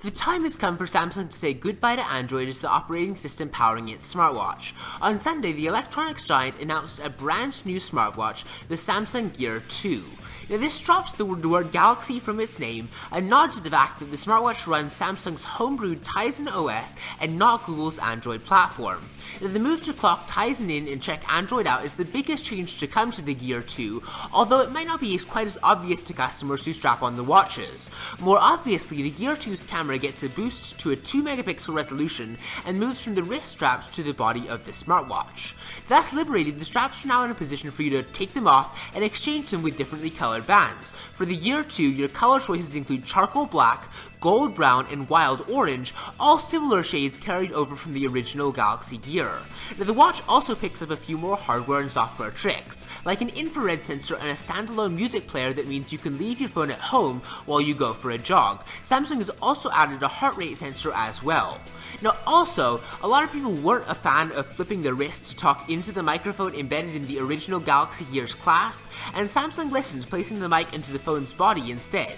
The time has come for Samsung to say goodbye to Android as the operating system powering its smartwatch. On Sunday, the electronics giant announced a brand new smartwatch, the Samsung Gear 2. Now, this drops the word Galaxy from its name, a nod to the fact that the smartwatch runs Samsung's homebrewed Tizen OS and not Google's Android platform. Now, the move to clock Tizen in and check Android out is the biggest change to come to the Gear 2, although it might not be quite as obvious to customers who strap on the watches. More obviously, the Gear 2's camera gets a boost to a 2-megapixel resolution and moves from the wrist straps to the body of the smartwatch. Thus liberated, the straps are now in a position for you to take them off and exchange them with differently colored bands. For the Gear 2, your color choices include charcoal black, gold brown, and wild orange, all similar shades carried over from the original Galaxy Gear. Now, the watch also picks up a few more hardware and software tricks, like an infrared sensor and a standalone music player that means you can leave your phone at home while you go for a jog. Samsung has also added a heart rate sensor as well. Now also, a lot of people weren't a fan of flipping the wrist to talk into the microphone embedded in the original Galaxy Gear's clasp, and Samsung listened, placing the mic into the phone's body instead.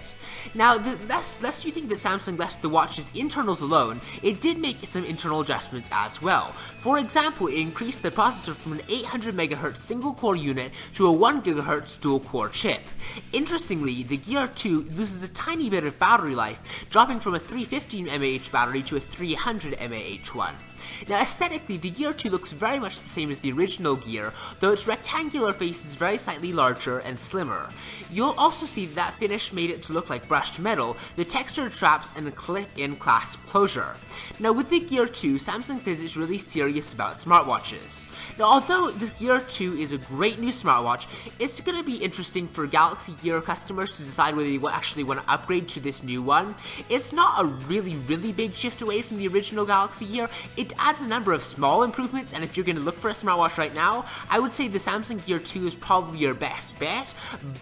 Now, lest you think that Samsung left the watch's internals alone, it did make some internal adjustments as well. For example, it increased the processor from an 800 MHz single-core unit to a 1 GHz dual-core chip. Interestingly, the Gear 2 loses a tiny bit of battery life, dropping from a 350 mAh battery to a 300 mAh one. Now, aesthetically, the Gear 2 looks very much the same as the original Gear, though its rectangular face is very slightly larger and slimmer. You'll also see that finish made it to look like brushed metal, the textured straps, and a clip-in clasp closure. Now, with the Gear 2, Samsung says it's really serious about smartwatches. Now, although the Gear 2 is a great new smartwatch, it's going to be interesting for Galaxy Gear customers to decide whether they actually want to upgrade to this new one. It's not a really big shift away from the original Galaxy Gear. It adds a number of small improvements, and if you're going to look for a smartwatch right now, I would say the Samsung Gear 2 is probably your best bet,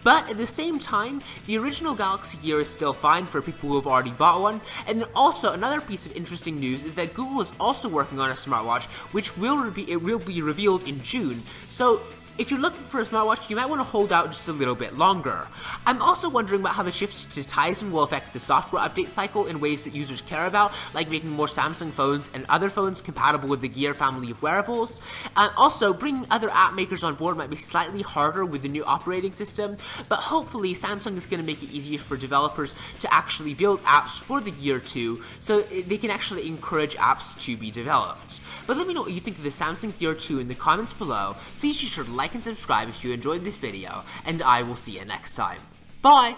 but at the same time, the original Galaxy Gear is still fine for people who have already bought one. And then also, another piece of interesting news is that Google is also working on a smartwatch, which will be revealed in June. So if you're looking for a smartwatch, you might want to hold out just a little bit longer. I'm also wondering about how the shift to Tizen will affect the software update cycle in ways that users care about, like making more Samsung phones and other phones compatible with the Gear family of wearables. Also, bringing other app makers on board might be slightly harder with the new operating system, but hopefully Samsung is going to make it easier for developers to actually build apps for the Gear 2, so they can actually encourage apps to be developed. But let me know what you think of the Samsung Gear 2 in the comments below. Please be sure to like and subscribe if you enjoyed this video, and I will see you next time. Bye!